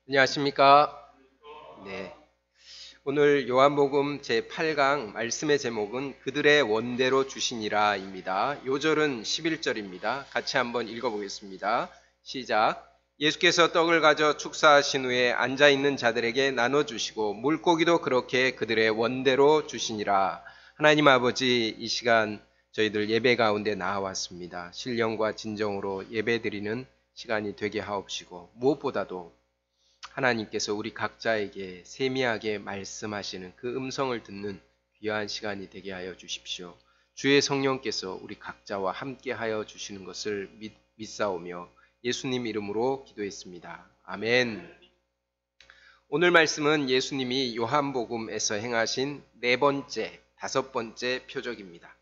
안녕하십니까? 네. 오늘 요한복음 제8강 말씀의 제목은 그들의 원대로 주시니라입니다. 요절은 11절입니다. 같이 한번 읽어보겠습니다. 시작. 예수께서 떡을 가져 축사하신 후에 앉아있는 자들에게 나눠주시고 물고기도 그렇게 그들의 원대로 주시니라. 하나님 아버지, 이 시간 저희들 예배 가운데 나와왔습니다. 신령과 진정으로 예배드리는 시간이 되게 하옵시고 무엇보다도 하나님께서 우리 각자에게 세미하게 말씀하시는 그 음성을 듣는 귀한 시간이 되게 하여 주십시오. 주의 성령께서 우리 각자와 함께 하여 주시는 것을 믿사오며 예수님 이름으로 기도했습니다. 아멘. 오늘 말씀은 예수님이 요한복음에서 행하신 다섯 번째 표적입니다.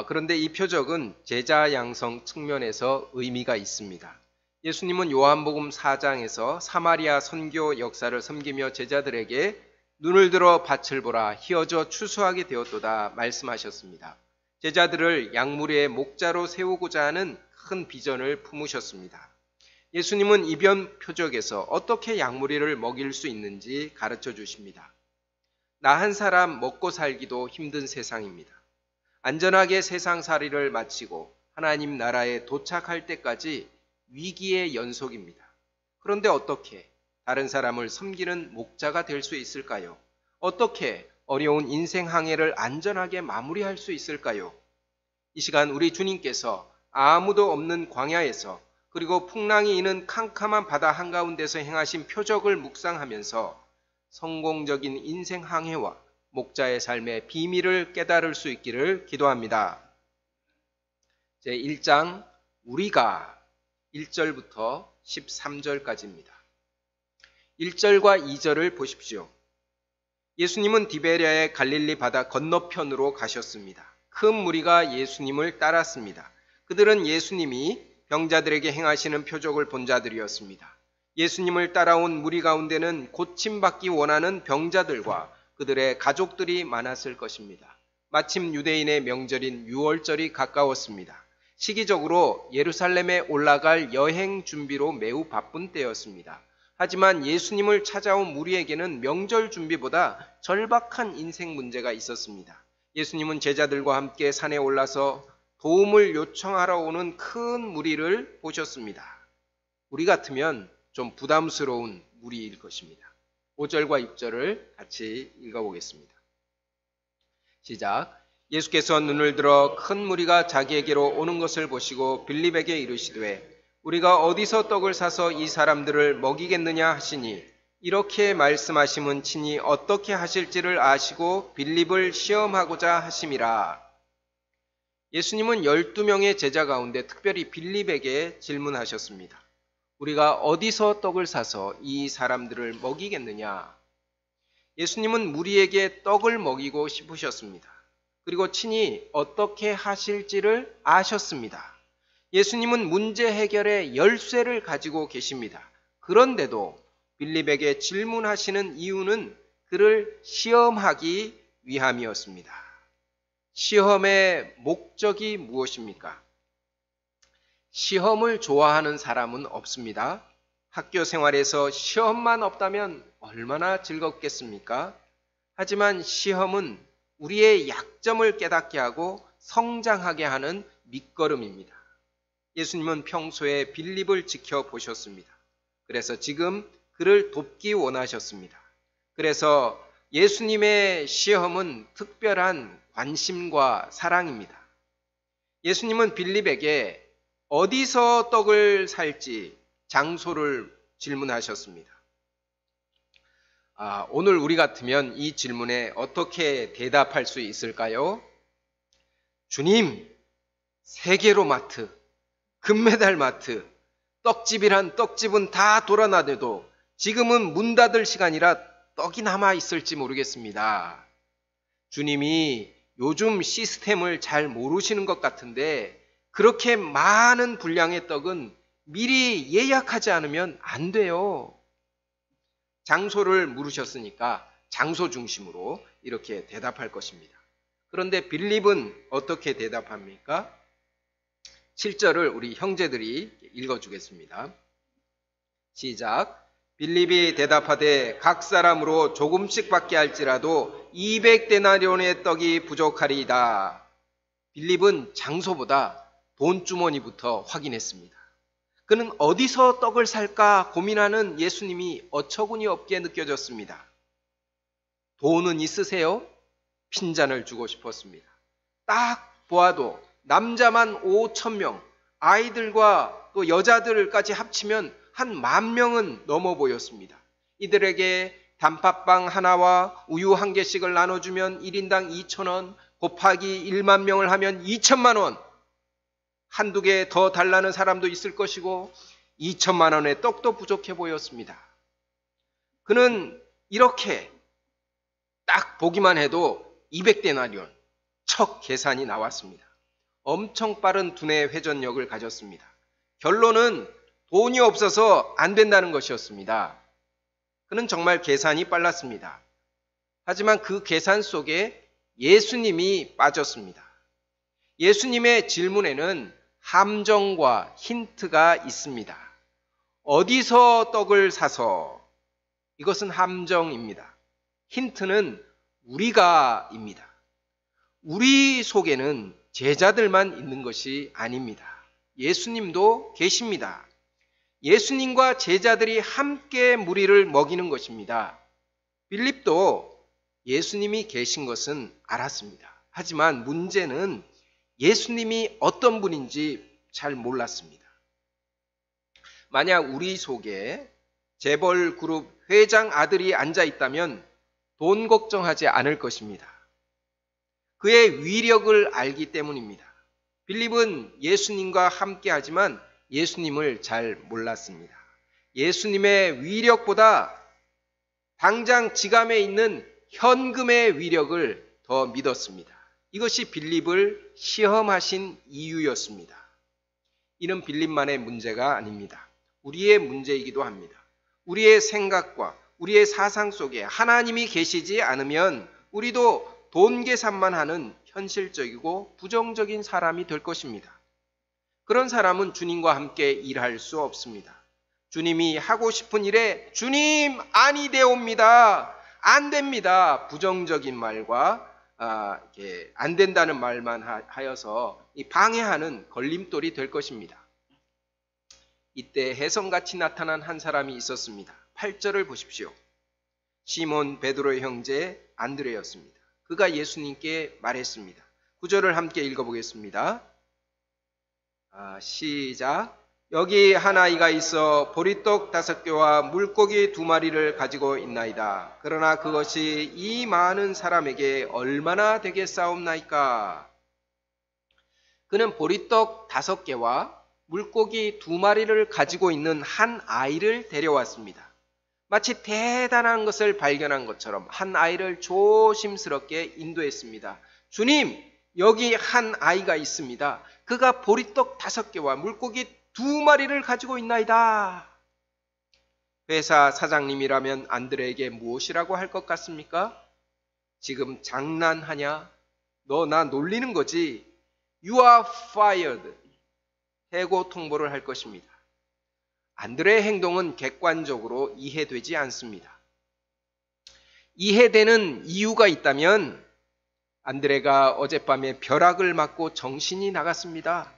그런데 이 표적은 제자 양성 측면에서 의미가 있습니다. 예수님은 요한복음 4장에서 사마리아 선교 역사를 섬기며 제자들에게 눈을 들어 밭을 보라 희어져 추수하게 되었도다 말씀하셨습니다. 제자들을 양무리의 목자로 세우고자 하는 큰 비전을 품으셨습니다. 예수님은 이변 표적에서 어떻게 양무리를 먹일 수 있는지 가르쳐 주십니다. 나 한 사람 먹고 살기도 힘든 세상입니다. 안전하게 세상살이를 마치고 하나님 나라에 도착할 때까지 위기의 연속입니다. 그런데 어떻게 다른 사람을 섬기는 목자가 될 수 있을까요? 어떻게 어려운 인생 항해를 안전하게 마무리할 수 있을까요? 이 시간 우리 주님께서 아무도 없는 광야에서 그리고 풍랑이 있는 캄캄한 바다 한가운데서 행하신 표적을 묵상하면서 성공적인 인생 항해와 목자의 삶의 비밀을 깨달을 수 있기를 기도합니다. 제1장 우리가 1절부터 13절까지입니다. 1절과 2절을 보십시오. 예수님은 디베랴의 갈릴리 바다 건너편으로 가셨습니다. 큰 무리가 예수님을 따랐습니다. 그들은 예수님이 병자들에게 행하시는 표적을 본 자들이었습니다. 예수님을 따라온 무리 가운데는 고침받기 원하는 병자들과 그들의 가족들이 많았을 것입니다. 마침 유대인의 명절인 유월절이 가까웠습니다. 시기적으로 예루살렘에 올라갈 여행 준비로 매우 바쁜 때였습니다. 하지만 예수님을 찾아온 무리에게는 명절 준비보다 절박한 인생 문제가 있었습니다. 예수님은 제자들과 함께 산에 올라서 도움을 요청하러 오는 큰 무리를 보셨습니다. 우리 같으면 좀 부담스러운 무리일 것입니다. 5절과 6절을 같이 읽어보겠습니다. 시작. 예수께서 눈을 들어 큰 무리가 자기에게로 오는 것을 보시고 빌립에게 이르시되 우리가 어디서 떡을 사서 이 사람들을 먹이겠느냐 하시니 이렇게 말씀하심은 친히 어떻게 하실지를 아시고 빌립을 시험하고자 하심이라. 예수님은 12명의 제자 가운데 특별히 빌립에게 질문하셨습니다. 우리가 어디서 떡을 사서 이 사람들을 먹이겠느냐? 예수님은 무리에게 떡을 먹이고 싶으셨습니다. 그리고 친히 어떻게 하실지를 아셨습니다. 예수님은 문제 해결의 열쇠를 가지고 계십니다. 그런데도 빌립에게 질문하시는 이유는 그를 시험하기 위함이었습니다. 시험의 목적이 무엇입니까? 시험을 좋아하는 사람은 없습니다. 학교 생활에서 시험만 없다면 얼마나 즐겁겠습니까? 하지만 시험은 우리의 약점을 깨닫게 하고 성장하게 하는 밑거름입니다. 예수님은 평소에 빌립을 지켜보셨습니다. 그래서 지금 그를 돕기 원하셨습니다. 그래서 예수님의 시험은 특별한 관심과 사랑입니다. 예수님은 빌립에게 어디서 떡을 살지 장소를 질문하셨습니다. 오늘 우리 같으면 이 질문에 어떻게 대답할 수 있을까요? 주님, 세계로마트, 금메달마트, 떡집이란 떡집은 다 돌아다녀도 지금은 문 닫을 시간이라 떡이 남아 있을지 모르겠습니다. 주님이 요즘 시스템을 잘 모르시는 것 같은데 그렇게 많은 분량의 떡은 미리 예약하지 않으면 안 돼요. 장소를 물으셨으니까 장소 중심으로 이렇게 대답할 것입니다. 그런데 빌립은 어떻게 대답합니까? 7절을 우리 형제들이 읽어주겠습니다. 시작. 빌립이 대답하되 각 사람으로 조금씩 받게 할지라도 200데나리온의 떡이 부족하리이다. 빌립은 장소보다 돈주머니부터 확인했습니다. 그는 어디서 떡을 살까 고민하는 예수님이 어처구니 없게 느껴졌습니다. 돈은 있으세요? 핀잔을 주고 싶었습니다. 딱 보아도 남자만 5,000명, 아이들과 또 여자들까지 합치면 한 10,000명은 넘어 보였습니다. 이들에게 단팥빵 하나와 우유 한 개씩을 나눠주면 1인당 2,000원, 곱하기 1만 명을 하면 2천만 원. 한두 개 더 달라는 사람도 있을 것이고 2천만 원의 떡도 부족해 보였습니다. 그는 이렇게 딱 보기만 해도 200데나리온 첫 계산이 나왔습니다. 엄청 빠른 두뇌 회전력을 가졌습니다. 결론은 돈이 없어서 안 된다는 것이었습니다. 그는 정말 계산이 빨랐습니다. 하지만 그 계산 속에 예수님이 빠졌습니다. 예수님의 질문에는 함정과 힌트가 있습니다. 어디서 떡을 사서? 이것은 함정입니다. 힌트는 우리가입니다. 우리 속에는 제자들만 있는 것이 아닙니다. 예수님도 계십니다. 예수님과 제자들이 함께 무리를 먹이는 것입니다. 빌립도 예수님이 계신 것은 알았습니다. 하지만 문제는 예수님이 어떤 분인지 잘 몰랐습니다. 만약 우리 속에 재벌 그룹 회장 아들이 앉아 있다면 돈 걱정하지 않을 것입니다. 그의 위력을 알기 때문입니다. 빌립은 예수님과 함께 하지만 예수님을 잘 몰랐습니다. 예수님의 위력보다 당장 지갑에 있는 현금의 위력을 더 믿었습니다. 이것이 빌립을 시험하신 이유였습니다. 이는 빌립만의 문제가 아닙니다. 우리의 문제이기도 합니다. 우리의 생각과 우리의 사상 속에 하나님이 계시지 않으면 우리도 돈 계산만 하는 현실적이고 부정적인 사람이 될 것입니다. 그런 사람은 주님과 함께 일할 수 없습니다. 주님이 하고 싶은 일에 주님 아니 되옵니다. 안 됩니다. 부정적인 말과 안 된다는 말만 하여서 방해하는 걸림돌이 될 것입니다. 이때 혜성같이 나타난 한 사람이 있었습니다. 8절을 보십시오. 시몬 베드로의 형제 안드레였습니다. 그가 예수님께 말했습니다. 9절을 함께 읽어보겠습니다. 시작. 여기 한 아이가 있어 보리떡 5개와 물고기 2마리를 가지고 있나이다. 그러나 그것이 이 많은 사람에게 얼마나 되겠사옵나이까? 그는 보리떡 5개와 물고기 2마리를 가지고 있는 한 아이를 데려왔습니다. 마치 대단한 것을 발견한 것처럼 한 아이를 조심스럽게 인도했습니다. 주님, 여기 한 아이가 있습니다. 그가 보리떡 5개와 물고기 2마리를 가지고 있나이다. 회사 사장님이라면 안드레에게 무엇이라고 할 것 같습니까? 지금 장난하냐? 너 나 놀리는 거지? You are fired. 해고 통보를 할 것입니다. 안드레의 행동은 객관적으로 이해되지 않습니다. 이해되는 이유가 있다면 안드레가 어젯밤에 벼락을 맞고 정신이 나갔습니다.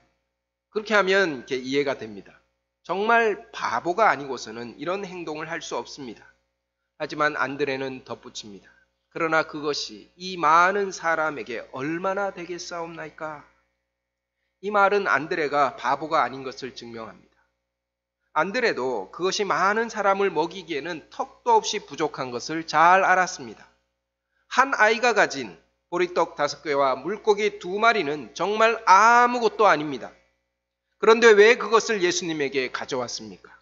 그렇게 하면 이렇게 이해가 됩니다. 정말 바보가 아니고서는 이런 행동을 할 수 없습니다. 하지만 안드레는 덧붙입니다. 그러나 그것이 이 많은 사람에게 얼마나 되겠사옵나이까? 이 말은 안드레가 바보가 아닌 것을 증명합니다. 안드레도 그것이 많은 사람을 먹이기에는 턱도 없이 부족한 것을 잘 알았습니다. 한 아이가 가진 보리떡 5개와 물고기 2마리는 정말 아무것도 아닙니다. 그런데 왜 그것을 예수님에게 가져왔습니까?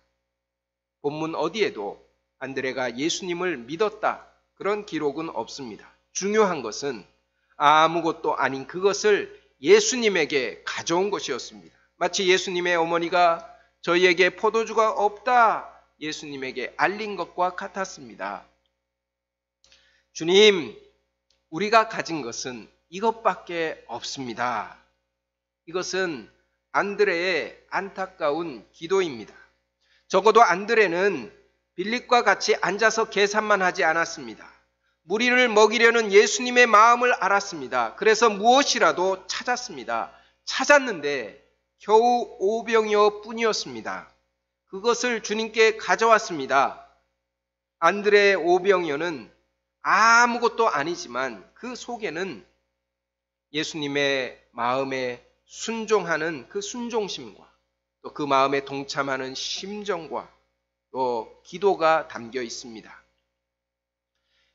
본문 어디에도 안드레가 예수님을 믿었다, 그런 기록은 없습니다. 중요한 것은 아무것도 아닌 그것을 예수님에게 가져온 것이었습니다. 마치 예수님의 어머니가 저희에게 포도주가 없다 예수님에게 알린 것과 같았습니다. 주님, 우리가 가진 것은 이것밖에 없습니다. 이것은 안드레의 안타까운 기도입니다. 적어도 안드레는 빌립과 같이 앉아서 계산만 하지 않았습니다. 무리를 먹이려는 예수님의 마음을 알았습니다. 그래서 무엇이라도 찾았습니다. 찾았는데 겨우 5병여 뿐이었습니다. 그것을 주님께 가져왔습니다. 안드레 5병여는 아무것도 아니지만 그 속에는 예수님의 마음에 순종하는 그 순종심과 또 그 마음에 동참하는 심정과 또 기도가 담겨 있습니다.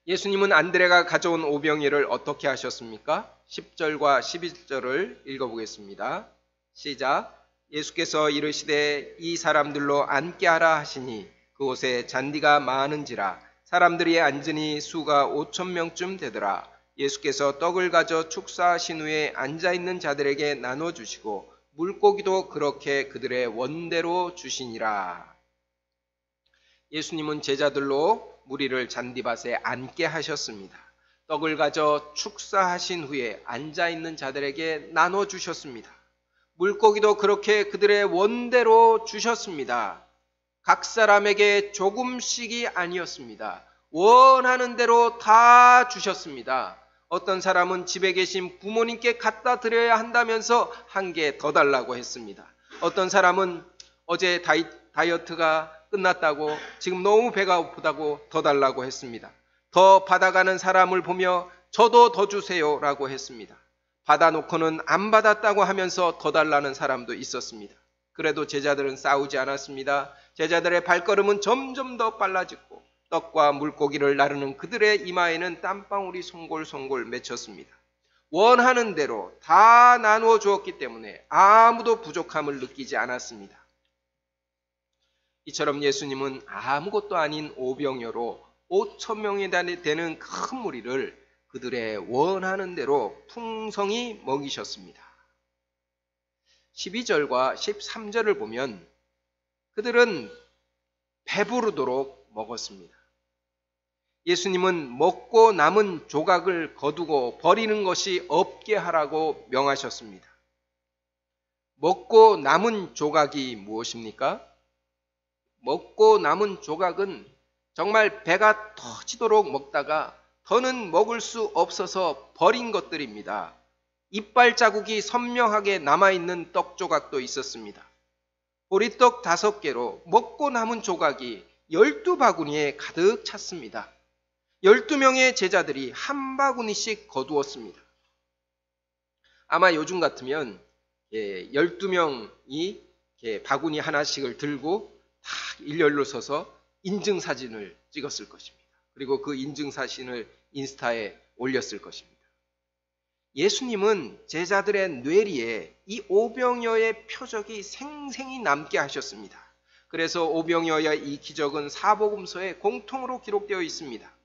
예수님은 안드레가 가져온 5병여를 어떻게 하셨습니까? 10절과 11절을 읽어보겠습니다. 시작. 예수께서 이르시되 이 사람들로 앉게 하라 하시니 그곳에 잔디가 많은지라 사람들이 앉으니 수가 5,000명쯤 되더라. 예수께서 떡을 가져 축사하신 후에 앉아있는 자들에게 나눠주시고 물고기도 그렇게 그들의 원대로 주시니라. 예수님은 제자들로 무리를 잔디밭에 앉게 하셨습니다. 떡을 가져 축사하신 후에 앉아있는 자들에게 나눠주셨습니다. 물고기도 그렇게 그들의 원대로 주셨습니다. 각 사람에게 조금씩이 아니었습니다. 원하는 대로 다 주셨습니다. 어떤 사람은 집에 계신 부모님께 갖다 드려야 한다면서 한 개 더 달라고 했습니다. 어떤 사람은 어제 다이어트가 끝났다고 지금 너무 배가 고프다고 더 달라고 했습니다. 더 받아가는 사람을 보며 저도 더 주세요 라고 했습니다. 받아놓고는 안 받았다고 하면서 더 달라는 사람도 있었습니다. 그래도 제자들은 싸우지 않았습니다. 제자들의 발걸음은 점점 더 빨라지고 떡과 물고기를 나르는 그들의 이마에는 땀방울이 송골송골 맺혔습니다. 원하는 대로 다 나누어 주었기 때문에 아무도 부족함을 느끼지 않았습니다. 이처럼 예수님은 아무것도 아닌 5병여로 5,000명이 되는 큰 무리를 그들의 원하는 대로 풍성히 먹이셨습니다. 12절과 13절을 보면 그들은 배부르도록 먹었습니다. 예수님은 먹고 남은 조각을 거두고 버리는 것이 없게 하라고 명하셨습니다. 먹고 남은 조각이 무엇입니까? 먹고 남은 조각은 정말 배가 터지도록 먹다가 더는 먹을 수 없어서 버린 것들입니다. 이빨 자국이 선명하게 남아있는 떡 조각도 있었습니다. 보리떡 5개로 먹고 남은 조각이 12바구니에 가득 찼습니다. 12명의 제자들이 한 바구니씩 거두었습니다. 아마 요즘 같으면 12명이 바구니 하나씩을 들고 다 일렬로 서서 인증사진을 찍었을 것입니다. 그리고 그 인증사진을 인스타에 올렸을 것입니다. 예수님은 제자들의 뇌리에 이 5병여의 표적이 생생히 남게 하셨습니다. 그래서 5병여의 이 기적은 사복음서에 공통으로 기록되어 있습니다.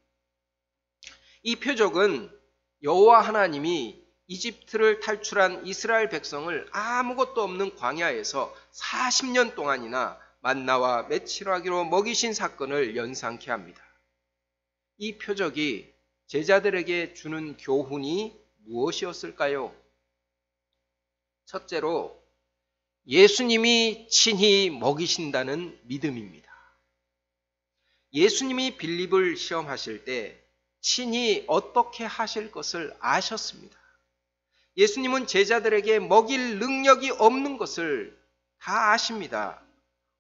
이 표적은 여호와 하나님이 이집트를 탈출한 이스라엘 백성을 아무것도 없는 광야에서 40년 동안이나 만나와 메추라기로 먹이신 사건을 연상케 합니다. 이 표적이 제자들에게 주는 교훈이 무엇이었을까요? 첫째로 예수님이 친히 먹이신다는 믿음입니다. 예수님이 빌립을 시험하실 때 친히 어떻게 하실 것을 아셨습니다. 예수님은 제자들에게 먹일 능력이 없는 것을 다 아십니다.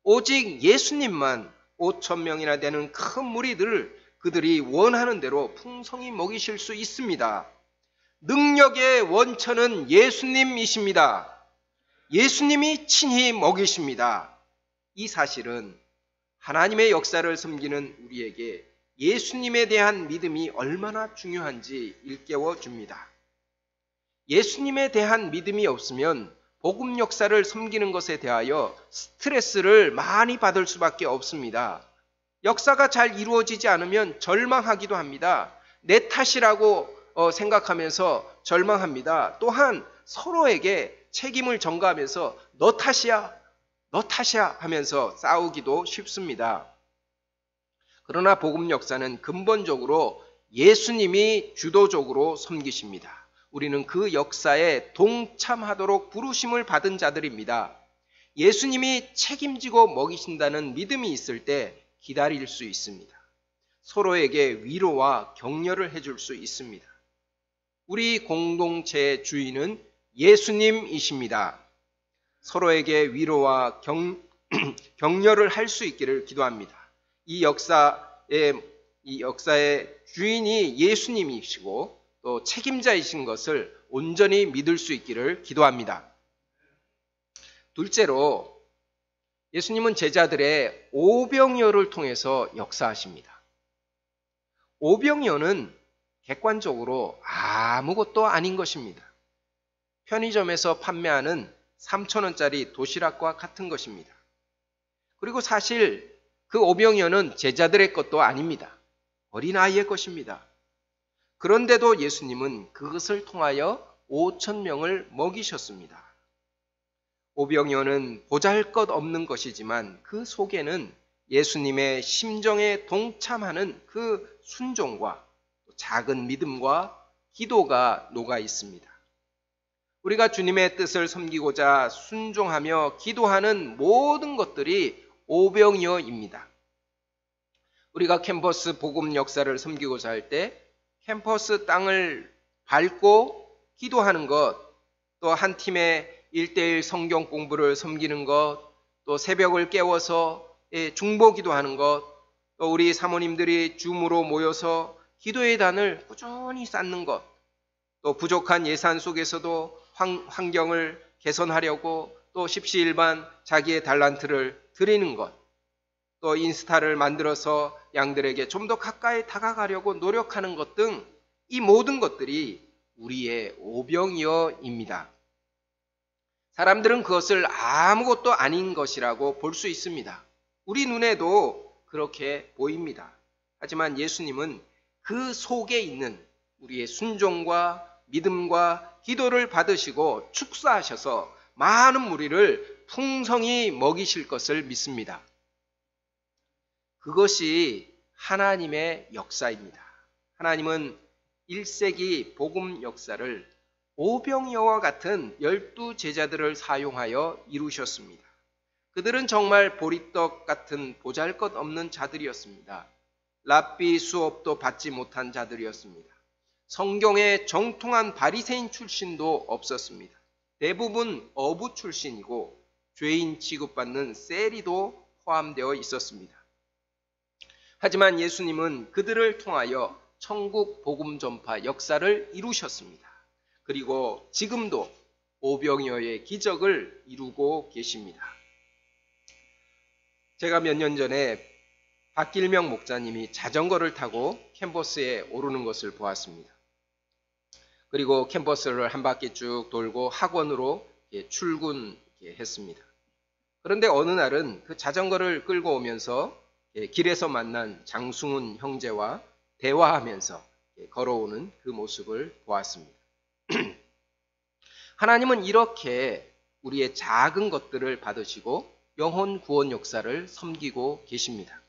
오직 예수님만 5,000명이나 되는 큰 무리들을 그들이 원하는 대로 풍성히 먹이실 수 있습니다. 능력의 원천은 예수님이십니다. 예수님이 친히 먹이십니다. 이 사실은 하나님의 역사를 섬기는 우리에게 예수님에 대한 믿음이 얼마나 중요한지 일깨워 줍니다. 예수님에 대한 믿음이 없으면 복음 역사를 섬기는 것에 대하여 스트레스를 많이 받을 수밖에 없습니다. 역사가 잘 이루어지지 않으면 절망하기도 합니다. 내 탓이라고 생각하면서 절망합니다. 또한 서로에게 책임을 전가하면서 너 탓이야 하면서 싸우기도 쉽습니다. 그러나 복음 역사는 근본적으로 예수님이 주도적으로 섬기십니다. 우리는 그 역사에 동참하도록 부르심을 받은 자들입니다. 예수님이 책임지고 먹이신다는 믿음이 있을 때 기다릴 수 있습니다. 서로에게 위로와 격려를 해줄 수 있습니다. 우리 공동체의 주인은 예수님이십니다. 서로에게 위로와 격려를 할 수 있기를 기도합니다. 이 역사의 주인이 예수님이시고 또 책임자이신 것을 온전히 믿을 수 있기를 기도합니다. 둘째로, 예수님은 제자들의 오병이어를 통해서 역사하십니다. 오병이어는 객관적으로 아무것도 아닌 것입니다. 편의점에서 판매하는 3,000원짜리 도시락과 같은 것입니다. 그리고 사실 그 오병이어는 제자들의 것도 아닙니다. 어린아이의 것입니다. 그런데도 예수님은 그것을 통하여 5,000명을 먹이셨습니다. 오병이어는 보잘것없는 것이지만 그 속에는 예수님의 심정에 동참하는 그 순종과 작은 믿음과 기도가 녹아 있습니다. 우리가 주님의 뜻을 섬기고자 순종하며 기도하는 모든 것들이 오병이어입니다. 우리가 캠퍼스 복음 역사를 섬기고자 할 때 캠퍼스 땅을 밟고 기도하는 것, 또 한 팀의 1:1 성경 공부를 섬기는 것, 또 새벽을 깨워서 중보 기도하는 것, 또 우리 사모님들이 줌으로 모여서 기도의 단을 꾸준히 쌓는 것, 또 부족한 예산 속에서도 환경을 개선하려고 또 십시일반 자기의 달란트를 드리는 것, 또 인스타를 만들어서 양들에게 좀 더 가까이 다가가려고 노력하는 것 등 이 모든 것들이 우리의 오병이어입니다. 사람들은 그것을 아무것도 아닌 것이라고 볼 수 있습니다. 우리 눈에도 그렇게 보입니다. 하지만 예수님은 그 속에 있는 우리의 순종과 믿음과 기도를 받으시고 축사하셔서 많은 무리를 풍성히 먹이실 것을 믿습니다. 그것이 하나님의 역사입니다. 하나님은 1세기 복음 역사를 오병이어와 같은 12 제자들을 사용하여 이루셨습니다. 그들은 정말 보리떡 같은 보잘것없는 자들이었습니다. 랍비 수업도 받지 못한 자들이었습니다. 성경에 정통한 바리새인 출신도 없었습니다. 대부분 어부 출신이고 죄인 취급받는 세리도 포함되어 있었습니다. 하지만 예수님은 그들을 통하여 천국 복음 전파 역사를 이루셨습니다. 그리고 지금도 오병이어의 기적을 이루고 계십니다. 제가 몇 년 전에 박길명 목사님이 자전거를 타고 캠퍼스에 오르는 것을 보았습니다. 그리고 캠퍼스를 한 바퀴 쭉 돌고 학원으로 출근했습니다. 그런데 어느 날은 그 자전거를 끌고 오면서 길에서 만난 장승훈 형제와 대화하면서 걸어오는 그 모습을 보았습니다. 하나님은 이렇게 우리의 작은 것들을 받으시고 영혼 구원 역사를 섬기고 계십니다.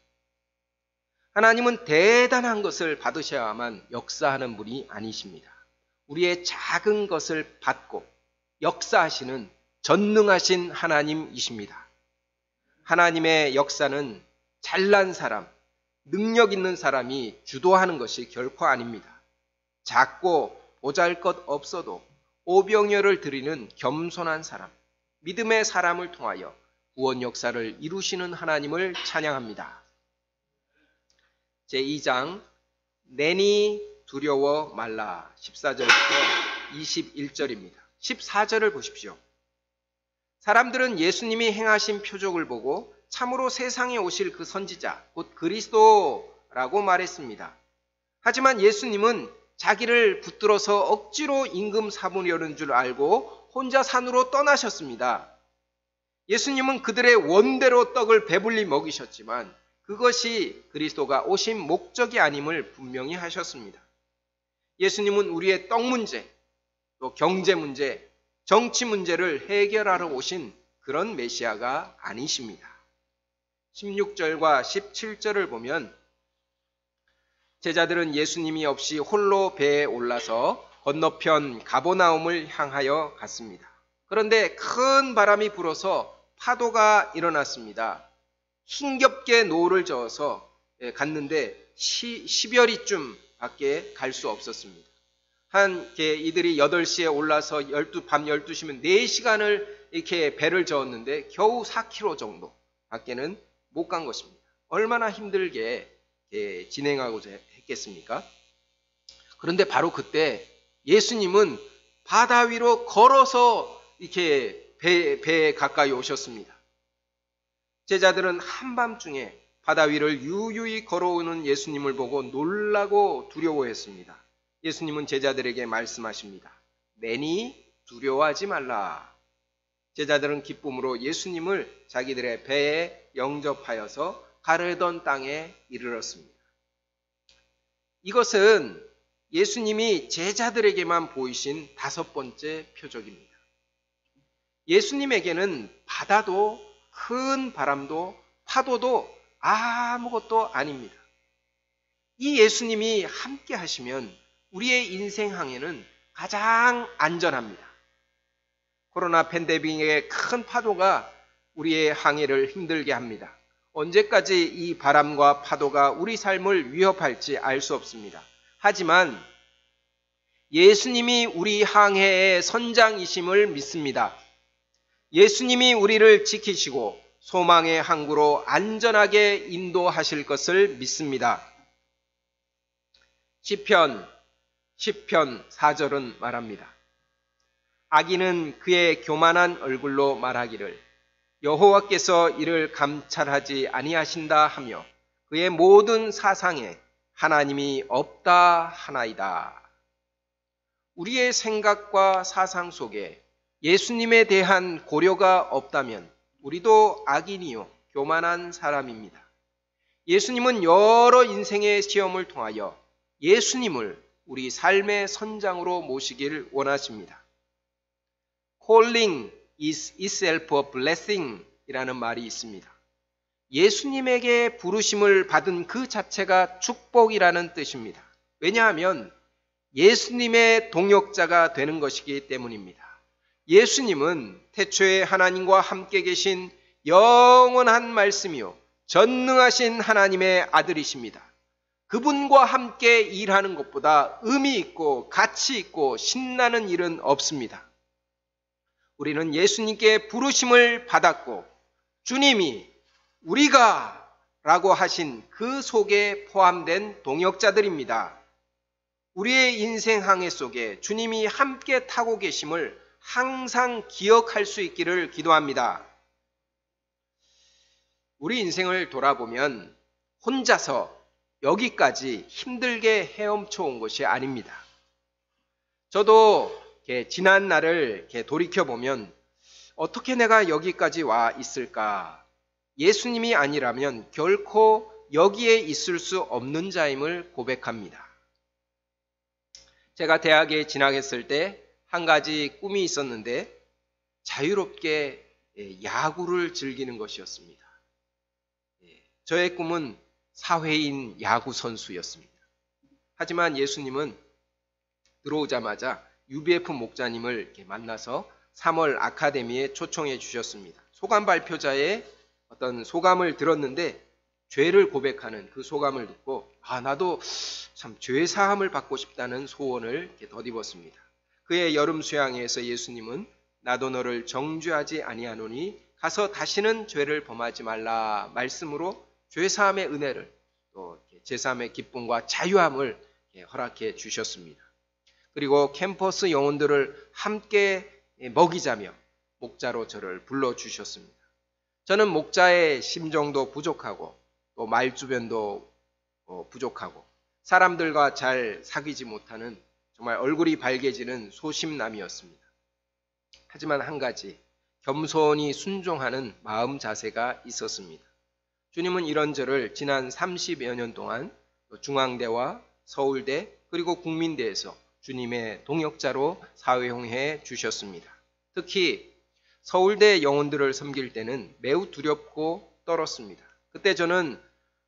하나님은 대단한 것을 받으셔야만 역사하는 분이 아니십니다. 우리의 작은 것을 받고 역사하시는 전능하신 하나님이십니다. 하나님의 역사는 잘난 사람, 능력 있는 사람이 주도하는 것이 결코 아닙니다. 작고 보잘것 없어도 오병이어를 드리는 겸손한 사람, 믿음의 사람을 통하여 구원 역사를 이루시는 하나님을 찬양합니다. 제2장 내니 두려워 말라 14절부터 21절입니다. 14절을 보십시오. 사람들은 예수님이 행하신 표적을 보고 참으로 세상에 오실 그 선지자 곧 그리스도라고 말했습니다. 하지만 예수님은 자기를 붙들어서 억지로 임금 삼으려는 줄 알고 혼자 산으로 떠나셨습니다. 예수님은 그들의 원대로 떡을 배불리 먹이셨지만 그것이 그리스도가 오신 목적이 아님을 분명히 하셨습니다. 예수님은 우리의 떡 문제, 또 경제 문제, 정치 문제를 해결하러 오신 그런 메시아가 아니십니다. 16절과 17절을 보면 제자들은 예수님이 없이 홀로 배에 올라서 건너편 가버나움을 향하여 갔습니다. 그런데 큰 바람이 불어서 파도가 일어났습니다. 힘겹게 노를 저어서 갔는데 10여리쯤 밖에 갈 수 없었습니다. 이들이 8시에 올라서 밤 12시면 4시간을 이렇게 배를 저었는데 겨우 4km 정도 밖에는 못 간 것입니다. 얼마나 힘들게 진행하고자 했겠습니까? 그런데 바로 그때 예수님은 바다 위로 걸어서 이렇게 배에 가까이 오셨습니다. 제자들은 한밤중에 바다 위를 유유히 걸어오는 예수님을 보고 놀라고 두려워했습니다. 예수님은 제자들에게 말씀하십니다. 매니 두려워하지 말라. 제자들은 기쁨으로 예수님을 자기들의 배에 영접하여서 가르던 땅에 이르렀습니다. 이것은 예수님이 제자들에게만 보이신 5번째 표적입니다. 예수님에게는 바다도 큰 바람도 파도도 아무것도 아닙니다. 이 예수님이 함께 하시면 우리의 인생 항해는 가장 안전합니다. 코로나 팬데믹의 큰 파도가 우리의 항해를 힘들게 합니다. 언제까지 이 바람과 파도가 우리 삶을 위협할지 알 수 없습니다. 하지만 예수님이 우리 항해의 선장이심을 믿습니다. 예수님이 우리를 지키시고 소망의 항구로 안전하게 인도하실 것을 믿습니다. 시편 10편 4절은 말합니다. 악인은 그의 교만한 얼굴로 말하기를 여호와께서 이를 감찰하지 아니하신다 하며 그의 모든 사상에 하나님이 없다 하나이다. 우리의 생각과 사상 속에 예수님에 대한 고려가 없다면 우리도 악인이요 교만한 사람입니다. 예수님은 여러 인생의 시험을 통하여 예수님을 우리 삶의 선장으로 모시길 원하십니다. Calling is itself a blessing 이라는 말이 있습니다. 예수님에게 부르심을 받은 그 자체가 축복이라는 뜻입니다. 왜냐하면 예수님의 동역자가 되는 것이기 때문입니다. 예수님은 태초에 하나님과 함께 계신 영원한 말씀이요 전능하신 하나님의 아들이십니다. 그분과 함께 일하는 것보다 의미 있고 가치 있고 신나는 일은 없습니다. 우리는 예수님께 부르심을 받았고 주님이 우리가 라고 하신 그 속에 포함된 동역자들입니다. 우리의 인생 항해 속에 주님이 함께 타고 계심을 항상 기억할 수 있기를 기도합니다. 우리 인생을 돌아보면 혼자서 여기까지 힘들게 헤엄쳐 온 것이 아닙니다. 저도 지난 날을 돌이켜보면 어떻게 내가 여기까지 와 있을까? 예수님이 아니라면 결코 여기에 있을 수 없는 자임을 고백합니다. 제가 대학에 진학했을 때 한 가지 꿈이 있었는데 자유롭게 야구를 즐기는 것이었습니다. 저의 꿈은 사회인 야구 선수였습니다. 하지만 예수님은 들어오자마자 UBF 목자님을 만나서 3월 아카데미에 초청해 주셨습니다. 소감 발표자의 어떤 소감을 들었는데 죄를 고백하는 그 소감을 듣고 나도 참 죄 사함을 받고 싶다는 소원을 덧입었습니다. 그의 여름 수양회에서 예수님은 나도 너를 정죄하지 아니하노니 가서 다시는 죄를 범하지 말라 말씀으로 죄 사함의 은혜를 또 제사함의 기쁨과 자유함을 허락해 주셨습니다. 그리고 캠퍼스 영혼들을 함께 먹이자며 목자로 저를 불러주셨습니다. 저는 목자의 심정도 부족하고 또 말주변도 부족하고 사람들과 잘 사귀지 못하는 정말 얼굴이 밝게지는 소심남이었습니다. 하지만 한 가지 겸손히 순종하는 마음 자세가 있었습니다. 주님은 이런 저를 지난 30여 년 동안 중앙대와 서울대 그리고 국민대에서 주님의 동역자로 사회용해 주셨습니다. 특히 서울대 영혼들을 섬길 때는 매우 두렵고 떨었습니다. 그때 저는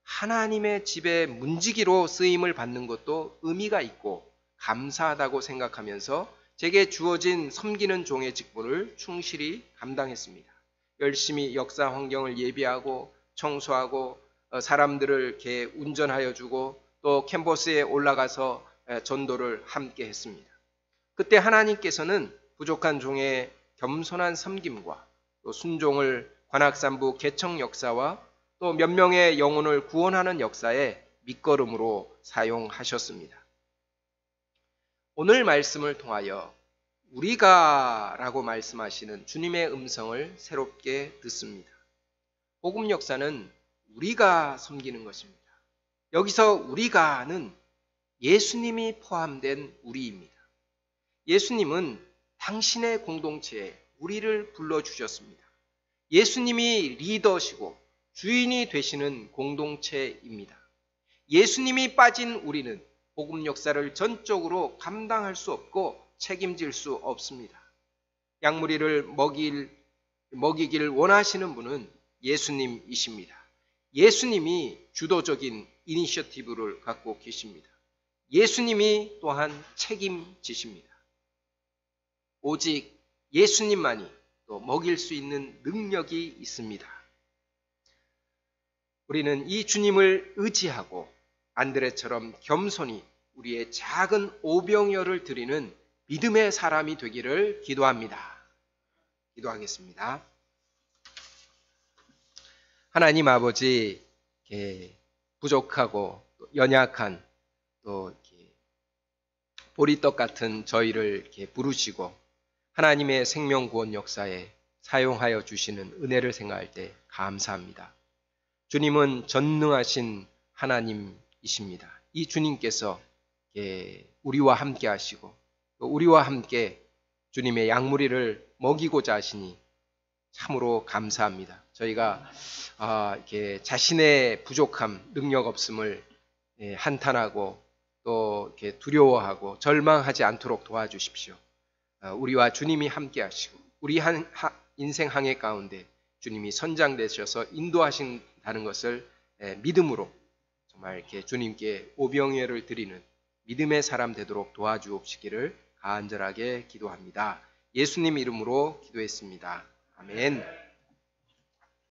하나님의 집에 문지기로 쓰임을 받는 것도 의미가 있고 감사하다고 생각하면서 제게 주어진 섬기는 종의 직분을 충실히 감당했습니다. 열심히 역사 환경을 예비하고 청소하고 사람들을 이렇게 운전하여 주고 또 캠퍼스에 올라가서 전도를 함께 했습니다. 그때 하나님께서는 부족한 종의 겸손한 섬김과 또 순종을 관악산부 개척 역사와 또 몇 명의 영혼을 구원하는 역사에 밑거름으로 사용하셨습니다. 오늘 말씀을 통하여 우리가 라고 말씀하시는 주님의 음성을 새롭게 듣습니다. 복음 역사는 우리가 섬기는 것입니다. 여기서 우리가는 예수님이 포함된 우리입니다. 예수님은 당신의 공동체에 우리를 불러주셨습니다. 예수님이 리더시고 주인이 되시는 공동체입니다. 예수님이 빠진 우리는 복음 역사를 전적으로 감당할 수 없고 책임질 수 없습니다. 양무리를 먹이길 원하시는 분은 예수님이십니다. 예수님이 주도적인 이니셔티브를 갖고 계십니다. 예수님이 또한 책임지십니다. 오직 예수님만이 또 먹일 수 있는 능력이 있습니다. 우리는 이 주님을 의지하고 안드레처럼 겸손히 우리의 작은 오병이어를 드리는 믿음의 사람이 되기를 기도합니다. 기도하겠습니다. 하나님 아버지, 부족하고 연약한 또 보리떡 같은 저희를 이렇게 부르시고 하나님의 생명구원 역사에 사용하여 주시는 은혜를 생각할 때 감사합니다. 주님은 전능하신 하나님이십니다. 이 주님께서 우리와 함께 하시고 우리와 함께 주님의 양무리를 먹이고자 하시니 참으로 감사합니다. 저희가 이렇게 자신의 부족함, 능력 없음을 한탄하고 또 이렇게 두려워하고 절망하지 않도록 도와주십시오. 우리와 주님이 함께 하시고 우리 인생 항해 가운데 주님이 선장되셔서 인도하신다는 것을 믿음으로 정말 이렇게 주님께 오병이어를 드리는 믿음의 사람 되도록 도와주옵시기를 간절하게 기도합니다. 예수님 이름으로 기도했습니다. 아멘.